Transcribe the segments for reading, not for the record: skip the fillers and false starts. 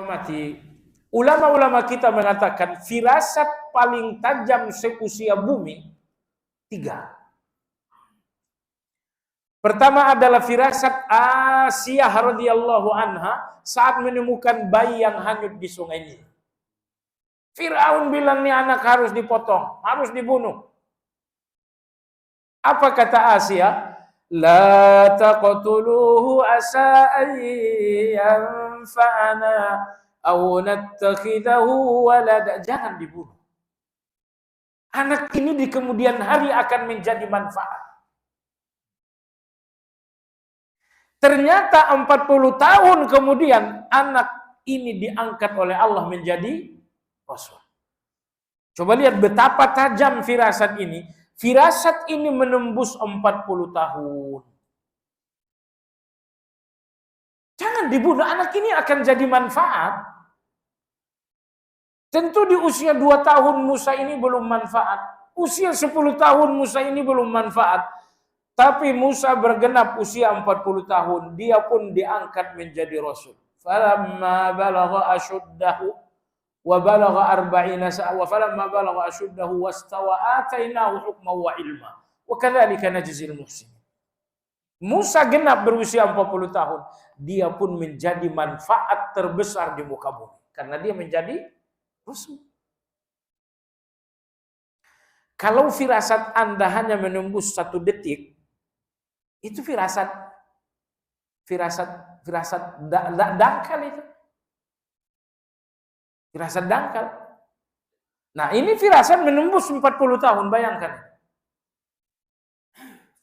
mati. Ulama-ulama kita mengatakan firasat paling tajam seusia bumi 3. Pertama adalah firasat Asiyah radhiyallahu anha saat menemukan bayi yang hanyut di sungai Nil. Firaun bilang nih anak harus dipotong, harus dibunuh. Apa kata Asiyah? La taqtuluhu asa an yanfa'ana aw nattakhidahu walada. Jangan dibunuh. Anak ini di kemudian hari akan menjadi manfaat. Ternyata 40 tahun kemudian anak ini diangkat oleh Allah menjadi rasul. Coba lihat betapa tajam firasat ini. Firasat ini menembus 40 tahun. Jangan dibunuh, anak ini akan jadi manfaat. Tentu di usia 2 tahun Musa ini belum manfaat. Usia 10 tahun Musa ini belum manfaat. Tapi Musa bergenap usia 40 tahun. Dia pun diangkat menjadi rasul. Falamma balagha ashuddahu wa balagha 40 sa'a wa falamma balagha ashuddahu wastawa atainahu hukman wa ilma wa kadzalika najzil muhsinin. Musa genap berusia 40 tahun, dia pun menjadi manfaat terbesar di muka bumi karena dia menjadi rasul. Kalau firasat Anda hanya menembus 1 detik, itu firasat dangkal itu. Firasat dangkal. Nah, ini firasat menembus 40 tahun, bayangkan.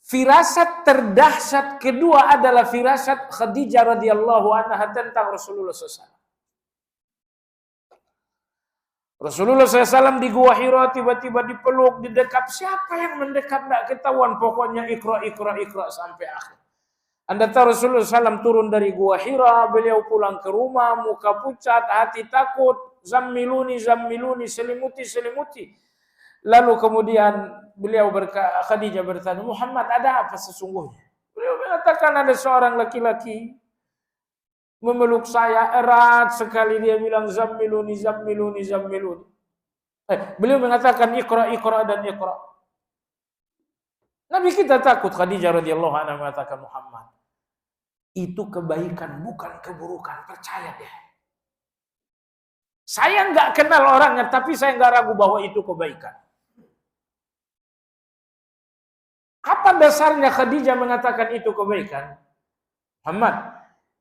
Firasat terdahsyat kedua adalah firasat Khadijah radhiyallahu anha tentang Rasulullah SAW. Rasulullah SAW di Gua Hira tiba-tiba dipeluk, didekat. Siapa yang mendekat tidak ketahuan, pokoknya ikra sampai akhir. Anda tahu Rasulullah SAW turun dari Gua Hira, beliau pulang ke rumah, muka pucat, hati takut. Zammiluni, selimuti. Lalu kemudian Khadijah bertanya, Muhammad ada apa sesungguhnya? Beliau mengatakan ada seorang laki-laki memeluk saya erat sekali, dia bilang zammiluni. Beliau mengatakan ikra dan ikra. Nabi kita takut. Khadijah radhiyallahu anha mengatakan, Muhammad, itu kebaikan bukan keburukan, percaya deh. Saya nggak kenal orangnya, tapi saya nggak ragu bahwa itu kebaikan. Apa dasarnya Khadijah mengatakan itu kebaikan? Muhammad,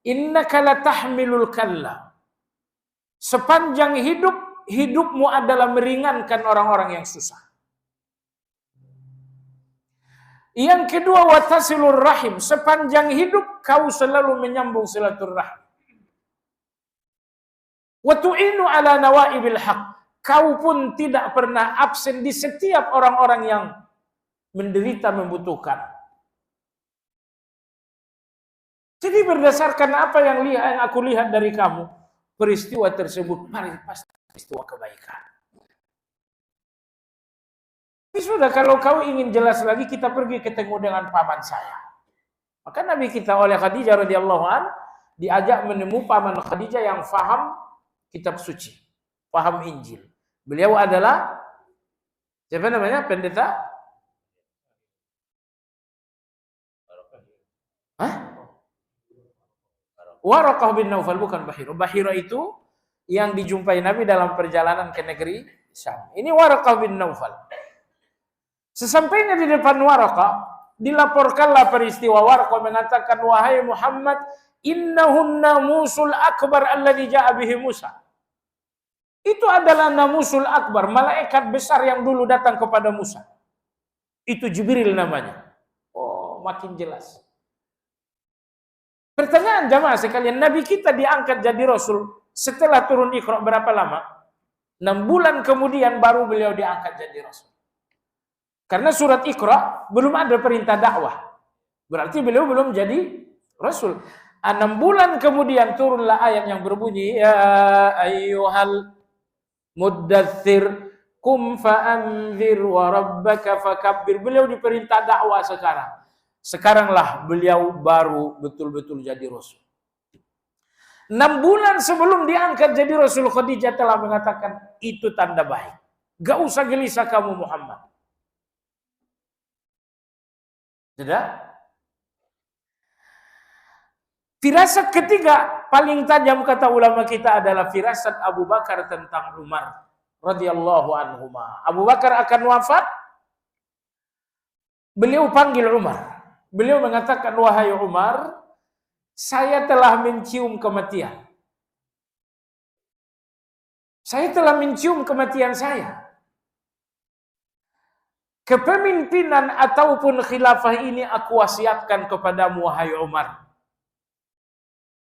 innaka latahmilul kalla. Sepanjang hidupmu adalah meringankan orang-orang yang susah. Yang kedua, watasilur rahim. Sepanjang hidup kau selalu menyambung silaturahim. Wa tu'inu ala nawaibil haq. Kau pun tidak pernah absen di setiap orang-orang yang menderita, membutuhkan. Jadi berdasarkan apa yang aku lihat dari kamu, peristiwa tersebut pasti peristiwa kebaikan. Tapi sudah, kalau kau ingin jelas lagi, kita pergi ketemu dengan paman saya. Maka Nabi kita oleh Khadijah radhiyallahu an diajak menemui paman Khadijah yang faham kitab suci, paham Injil. Beliau adalah siapa namanya? Pendeta? Waraqah bin Naufal, bukan Bahira. Bahira itu yang dijumpai Nabi dalam perjalanan ke negeri Syam. Ini Waraqah bin Naufal. Sesampainya di depan Waraqah, dilaporkanlah peristiwa. Waraqah mengatakan, wahai Muhammad, innahun namusul akbar alladzi ja'a bihi Musa. Itu adalah namusul akbar, malaikat besar yang dulu datang kepada Musa. Itu Jibril namanya. Oh, makin jelas. Pertanyaan jamaah sekalian, Nabi kita diangkat jadi Rasul setelah turun Iqra berapa lama? 6 bulan kemudian baru beliau diangkat jadi Rasul. Karena surat Iqra belum ada perintah dakwah. Berarti beliau belum jadi Rasul. 6 bulan kemudian turunlah ayat yang berbunyi, ya ayyuhal muddatsir kum fa'anzir wa rabbaka fakabbir. Beliau diperintah dakwah sekarang. Sekaranglah beliau baru betul-betul jadi Rasul. 6 bulan sebelum diangkat jadi Rasul, Khadijah telah mengatakan itu tanda baik. Gak usah gelisah kamu Muhammad. Sudah? Firasat ketiga paling tajam kata ulama kita adalah firasat Abu Bakar tentang Umar radhiyallahu anhuma. Abu Bakar akan wafat, beliau panggil Umar. Beliau mengatakan, wahai Umar, saya telah mencium kematian. Saya telah mencium kematian saya. Kepemimpinan ataupun khilafah ini aku wasiatkan kepadamu, wahai Umar.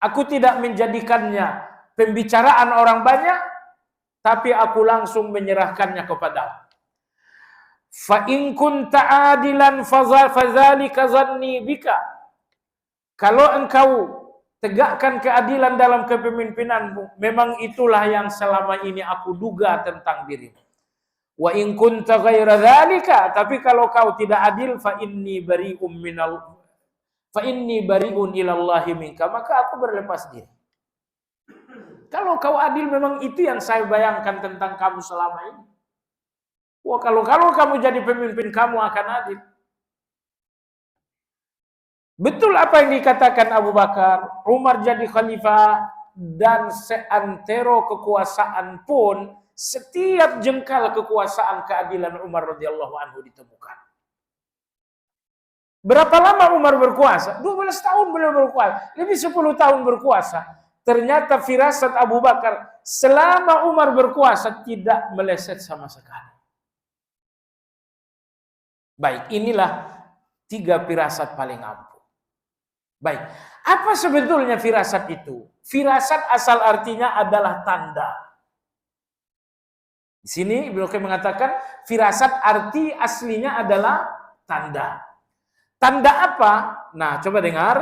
Aku tidak menjadikannya pembicaraan orang banyak, tapi aku langsung menyerahkannya kepadamu. Fa in kunta adilan fadzalika zanni bika. Kalau engkau tegakkan keadilan dalam kepemimpinanmu, memang itulah yang selama ini aku duga tentang dirimu. Wa in kunta ghaira dzalika, tapi kalau kau tidak adil, fa inni bari'un ilallahi minka, maka aku berlepas diri. Kalau kau adil, memang itu yang saya bayangkan tentang kamu selama ini. Wah, kalau kamu jadi pemimpin, kamu akan adil. Betul apa yang dikatakan Abu Bakar, Umar jadi khalifah, dan seantero kekuasaan pun, setiap jengkal kekuasaan keadilan Umar radhiyallahu anhu ditemukan. Berapa lama Umar berkuasa? 12 tahun beliau berkuasa. Lebih 10 tahun berkuasa. Ternyata firasat Abu Bakar selama Umar berkuasa tidak meleset sama sekali. Baik, inilah 3 firasat paling ampuh. Baik, apa sebetulnya firasat itu? Firasat asal artinya adalah tanda. Di sini beliau mengatakan firasat arti aslinya adalah tanda. Tanda apa? Nah, coba dengar.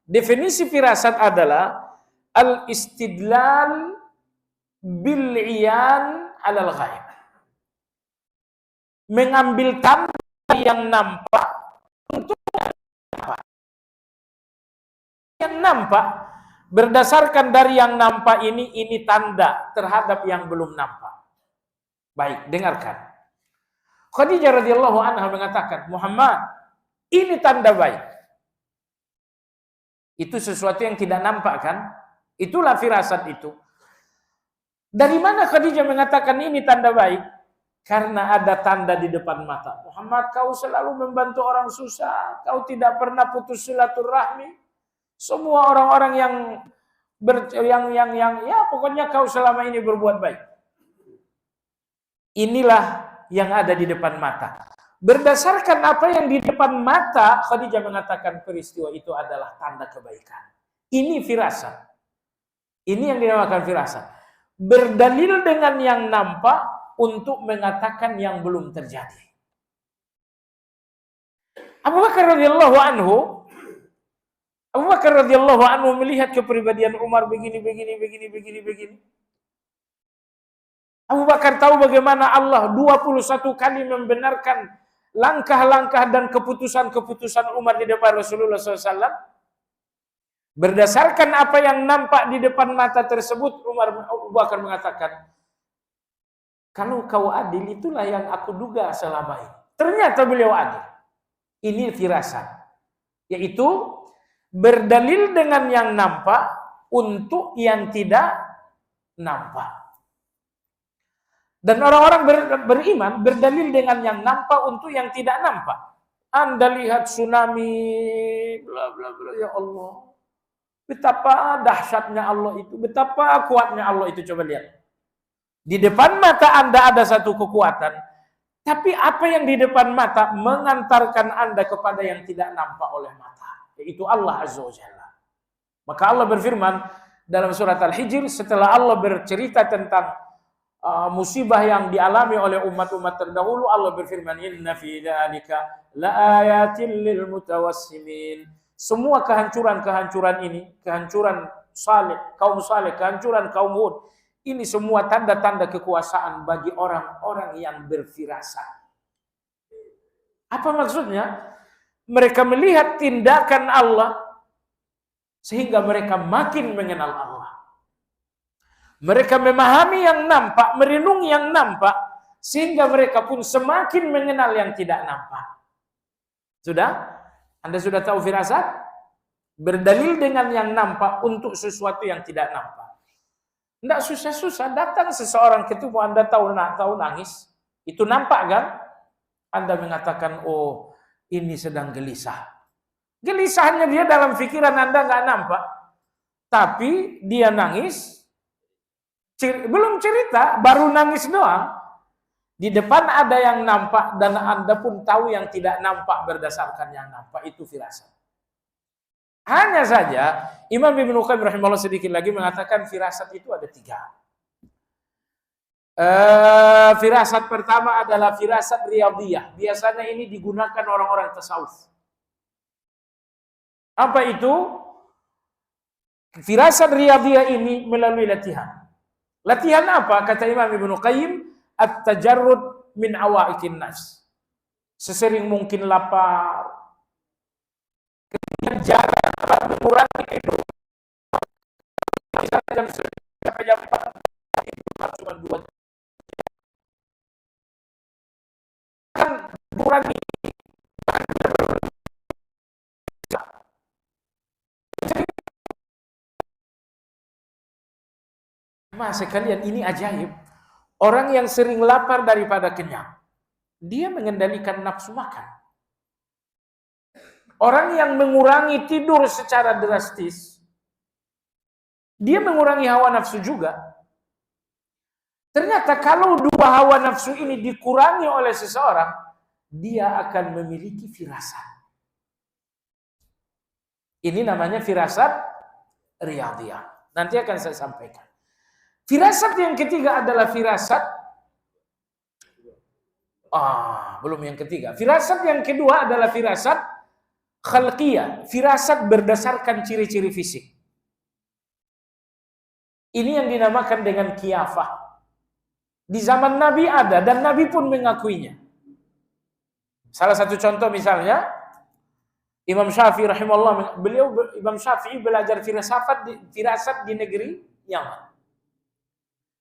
Definisi firasat adalah al-istidlal bil-iyan alal ghaib. Mengambil tanda yang nampak untuk nampak. Yang nampak, berdasarkan dari yang nampak ini tanda terhadap yang belum nampak. Baik, dengarkan. Khadijah radhiyallahu anha mengatakan, Muhammad, ini tanda baik. Itu sesuatu yang tidak nampak kan? Itulah firasat itu. Dari mana Khadijah mengatakan ini tanda baik? Karena ada tanda di depan mata. Muhammad, kau selalu membantu orang susah. Kau tidak pernah putus silaturahmi. Semua orang-orang yang pokoknya kau selama ini berbuat baik. Inilah yang ada di depan mata. Berdasarkan apa yang di depan mata, Khadijah mengatakan peristiwa itu adalah tanda kebaikan. Ini firasat. Ini yang dinamakan firasat. Berdalil dengan yang nampak untuk mengatakan yang belum terjadi. Abu Bakar radhiyallahu anhu melihat kepribadian Umar begini. Abu Bakar tahu bagaimana Allah 21 kali membenarkan langkah-langkah dan keputusan-keputusan Umar di depan Rasulullah SAW. Berdasarkan apa yang nampak di depan mata tersebut, Abu Bakar mengatakan, kalau kau adil, itulah yang aku duga selama ini. Ternyata beliau adil. Ini firasat. Yaitu berdalil dengan yang nampak untuk yang tidak nampak. Dan orang-orang beriman berdalil dengan yang nampak untuk yang tidak nampak. Anda lihat tsunami, bla bla bla, ya Allah. Betapa dahsyatnya Allah itu, betapa kuatnya Allah itu, coba lihat. Di depan mata Anda ada satu kekuatan, tapi apa yang di depan mata mengantarkan Anda kepada yang tidak nampak oleh mata, yaitu Allah Azza wa Jalla. Maka Allah berfirman dalam surat Al-Hijr setelah Allah bercerita tentang musibah yang dialami oleh umat-umat terdahulu, Allah berfirman, inna fi dzalika laayatin lil mutawassimin. Semua kehancuran ini, kehancuran kaum Saleh, kehancuran kaum Hud, ini semua tanda-tanda kekuasaan bagi orang-orang yang berfirasat. Apa maksudnya? Mereka melihat tindakan Allah sehingga mereka makin mengenal Allah. Mereka memahami yang nampak, merenungi yang nampak, sehingga mereka pun semakin mengenal yang tidak nampak. Sudah? Anda sudah tahu firasat? Berdalil dengan yang nampak untuk sesuatu yang tidak nampak. Tidak susah-susah, datang seseorang ketemu Anda tahu nangis, itu nampak kan? Anda mengatakan, oh ini sedang gelisah. Gelisahnya dia dalam pikiran Anda nggak nampak, tapi dia nangis, belum cerita, baru nangis doang. Di depan ada yang nampak dan Anda pun tahu yang tidak nampak berdasarkan yang nampak, itu firasat. Hanya saja Imam Ibnu Qayyim rahimahullah sedikit lagi mengatakan firasat itu ada 3. Firasat pertama adalah firasat riyadhiyah. Biasanya ini digunakan orang-orang tasawuf. Apa itu? Firasat riyadhiyah ini melalui latihan. Latihan apa? Kata Imam Ibnu Qayyim, at-tajarrud min awaikin nas. Sesering mungkin lapar, kemudian jarak mengurangi itu. Misalnya jam 9 sampai jam 4 itu cuma 2 jam. Kan mengurangi. Mas sekalian, ini ajaib. Orang yang sering lapar daripada kenyang, dia mengendalikan nafsu makan. Orang yang mengurangi tidur secara drastis, dia mengurangi hawa nafsu juga. Ternyata kalau 2 hawa nafsu ini dikurangi oleh seseorang, dia akan memiliki firasat. Ini namanya firasat riyadhiyah. Nanti akan saya sampaikan. Firasat yang ketiga adalah firasat belum yang ketiga. Firasat yang kedua adalah firasat khalqiyah, firasat berdasarkan ciri-ciri fisik. Ini yang dinamakan dengan qiyafah. Di zaman Nabi ada dan Nabi pun mengakuinya. Salah satu contoh misalnya Imam Syafi'i rahimahullah, Imam Syafi'i belajar firasat di negeri Yaman.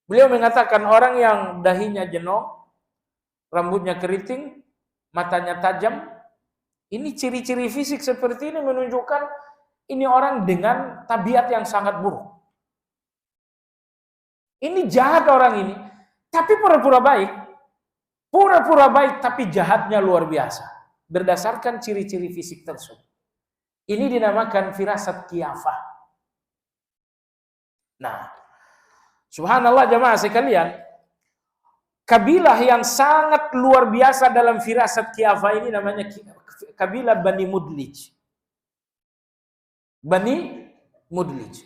Beliau mengatakan orang yang dahinya jenong, rambutnya keriting, matanya tajam, ini ciri-ciri fisik seperti ini menunjukkan ini orang dengan tabiat yang sangat buruk. Ini jahat orang ini, tapi pura-pura baik. Pura-pura baik tapi jahatnya luar biasa. Berdasarkan ciri-ciri fisik tersebut. Ini dinamakan firasat qiyafah. Nah, subhanallah jamaah sekalian, kabilah yang sangat luar biasa dalam firasat qiyafah ini namanya kabilah Bani Mudlij. Bani Mudlij.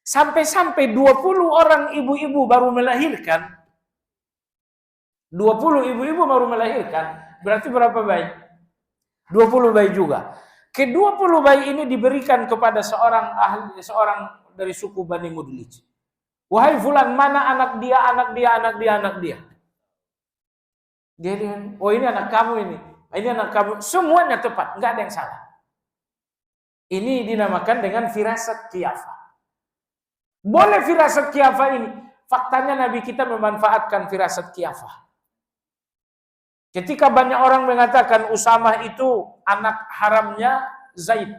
Sampai-sampai 20 orang ibu-ibu baru melahirkan. 20 ibu-ibu baru melahirkan. Berarti berapa bayi? 20 bayi juga. Ke-20 bayi ini diberikan kepada seorang dari suku Bani Mudlij. Wahai fulan, mana anak dia, anak dia, anak dia, anak dia. Dia bilang, oh ini anak kamu ini. Ini anak kamu. Semuanya tepat, enggak ada yang salah. Ini dinamakan dengan firasat qiyafah. Boleh firasat qiyafah ini. Faktanya Nabi kita memanfaatkan firasat qiyafah. Ketika banyak orang mengatakan Usamah itu anak haramnya Zaid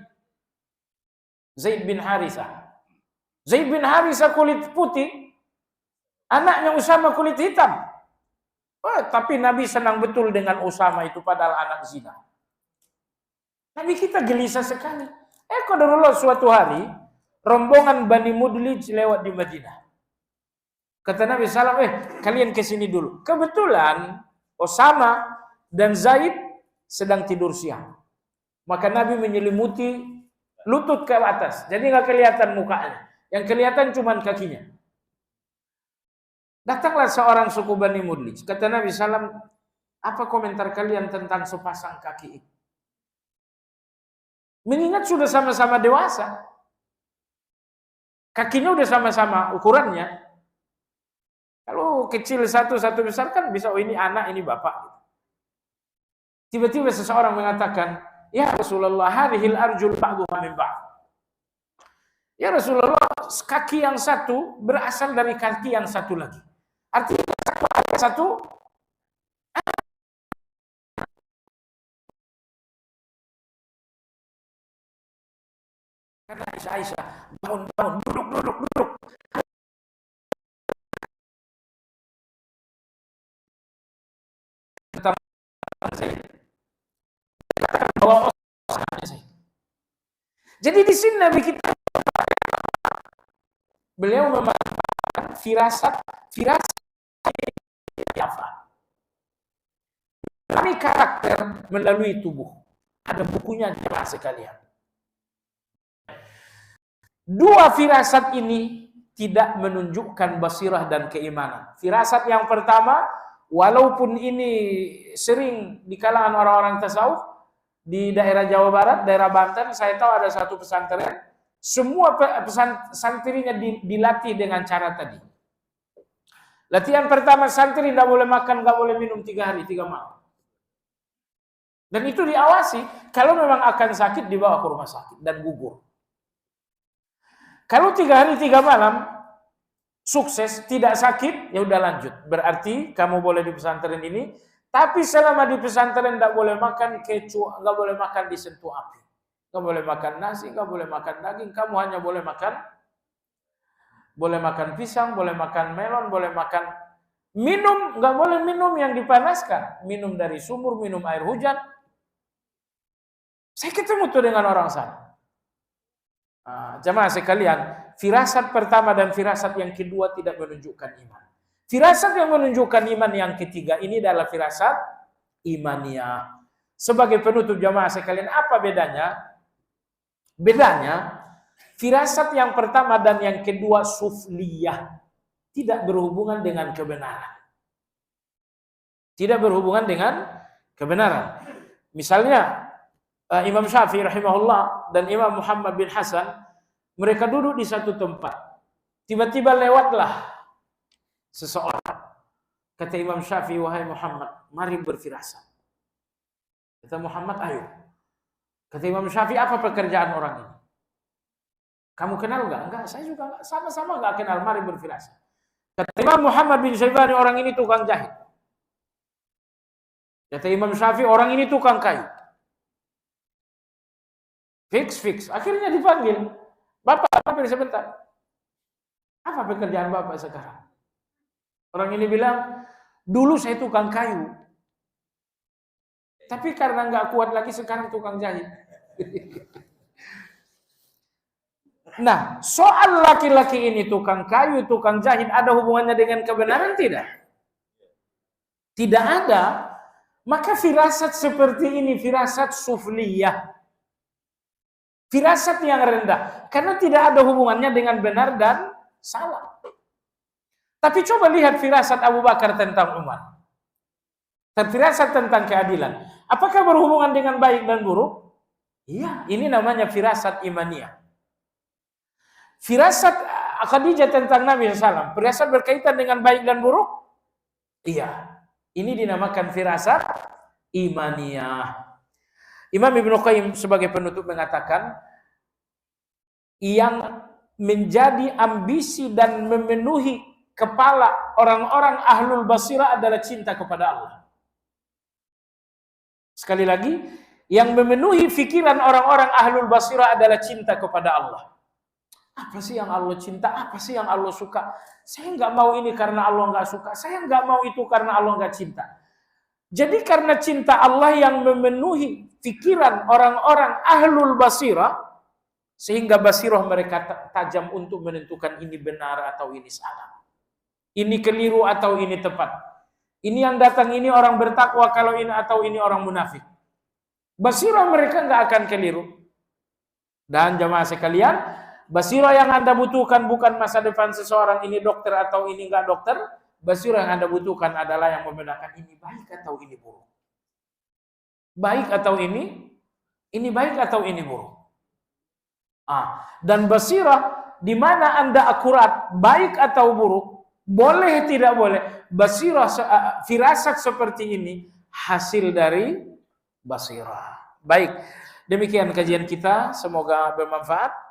bin Harithah. Zaid bin Harithah kulit putih, anaknya Usamah kulit hitam. Oh, tapi Nabi senang betul dengan Usamah itu padahal anak zina. Nabi kita gelisah sekali. Qadarullah suatu hari rombongan Bani Mudlij lewat di Madinah. Kata Nabi SAW, kalian kesini dulu. Kebetulan Usamah dan Zaid sedang tidur siang. Maka Nabi menyelimuti lutut ke atas. Jadi nggak kelihatan mukanya. Yang kelihatan cuma kakinya. Datanglah seorang suku Bani Mudlij. Kata Nabi SAW, apa komentar kalian tentang sepasang kaki itu? Mengingat sudah sama-sama dewasa. Kakinya udah sama-sama ukurannya. Kalau kecil satu besar kan bisa, oh ini anak, ini bapak. Tiba-tiba seseorang mengatakan, ya Rasulullah, hadhil arjul ba'duha min ba'd. Ya Rasulullah, kaki yang satu berasal dari kaki yang satu lagi. Artinya satu kata Aisyah, bangun, duduk. Tentang saya. Jadi di sini Nabi kita beliau memanfaatkan firasat apa? Kami karakter melalui tubuh. Ada bukunya jemaah sekalian. Dua firasat ini tidak menunjukkan basirah dan keimanan. Firasat yang pertama, walaupun ini sering di kalangan orang-orang tasawuf, di daerah Jawa Barat, daerah Banten, saya tahu ada satu pesantren, semua santrinya dilatih dengan cara tadi. Latihan pertama, santri tidak boleh makan, tidak boleh minum 3 hari 3 malam. Dan itu diawasi, kalau memang akan sakit dibawa ke rumah sakit dan gugur. Kalau 3 hari 3 malam sukses, tidak sakit, ya udah lanjut. Berarti kamu boleh di pesantren ini, tapi selama di pesantren tidak boleh makan kecoa, nggak boleh makan disentuh api, nggak boleh makan nasi, nggak boleh makan daging. Kamu hanya boleh makan pisang, boleh makan melon, boleh makan minum, nggak boleh minum yang dipanaskan, minum dari sumur, minum air hujan. Saya ketemu tuh dengan orang sana. Jemaah sekalian, firasat pertama dan firasat yang kedua tidak menunjukkan iman. Firasat yang menunjukkan iman yang ketiga ini adalah firasat imaniyah. Sebagai penutup jemaah sekalian, apa bedanya? Bedanya, firasat yang pertama dan yang kedua sufliyah, tidak berhubungan dengan kebenaran. Tidak berhubungan dengan kebenaran. Misalnya, Imam Syafi'i rahimahullah dan Imam Muhammad bin Hasan, mereka duduk di satu tempat. Tiba-tiba lewatlah seseorang. Kata Imam Syafi'i, wahai Muhammad, mari berfirasat. Kata Muhammad, ayo. Kata Imam Syafi'i, apa pekerjaan orang ini? Kamu kenal enggak? Enggak, saya juga enggak. Sama-sama enggak kenal, mari berfirasat. Kata Imam Muhammad bin Syaibani, orang ini tukang jahit. Kata Imam Syafi'i, orang ini tukang kayu. Fix. Akhirnya dipanggil. Bapak, sebentar. Apa pekerjaan Bapak sekarang? Orang ini bilang, dulu saya tukang kayu. Tapi karena nggak kuat lagi, sekarang tukang jahit. Nah, soal laki-laki ini tukang kayu, tukang jahit, ada hubungannya dengan kebenaran tidak? Tidak ada. Maka firasat seperti ini, firasat sufliyah. Firasat yang rendah. Karena tidak ada hubungannya dengan benar dan salah. Tapi coba lihat firasat Abu Bakar tentang Umar. Firasat tentang keadilan. Apakah berhubungan dengan baik dan buruk? Iya, ini namanya firasat imaniyah. Firasat Khadijah tentang Nabi SAW, firasat berkaitan dengan baik dan buruk? Iya, ini dinamakan firasat imaniyah. Imam Ibnu Qayyim sebagai penutup mengatakan, yang menjadi ambisi dan memenuhi kepala orang-orang ahlul basirah adalah cinta kepada Allah. Sekali lagi, yang memenuhi pikiran orang-orang ahlul basirah adalah cinta kepada Allah. Apa sih yang Allah cinta? Apa sih yang Allah suka? Saya nggak mau ini karena Allah nggak suka. Saya nggak mau itu karena Allah nggak cinta. Jadi karena cinta Allah yang memenuhi pikiran orang-orang ahlul basirah, sehingga basirah mereka tajam untuk menentukan ini benar atau ini salah. Ini keliru atau ini tepat. Ini yang datang ini orang bertakwa, kalau ini atau ini orang munafik. Basirah mereka nggak akan keliru. Dan jamaah sekalian, basirah yang Anda butuhkan bukan masa depan seseorang ini dokter atau ini nggak dokter. Basirah yang Anda butuhkan adalah yang membedakan ini baik atau ini buruk. Baik atau ini baik atau ini buruk. Dan basirah di mana Anda akurat baik atau buruk, boleh tidak boleh. Basirah firasat seperti ini hasil dari basirah. Baik, demikian kajian kita, semoga bermanfaat.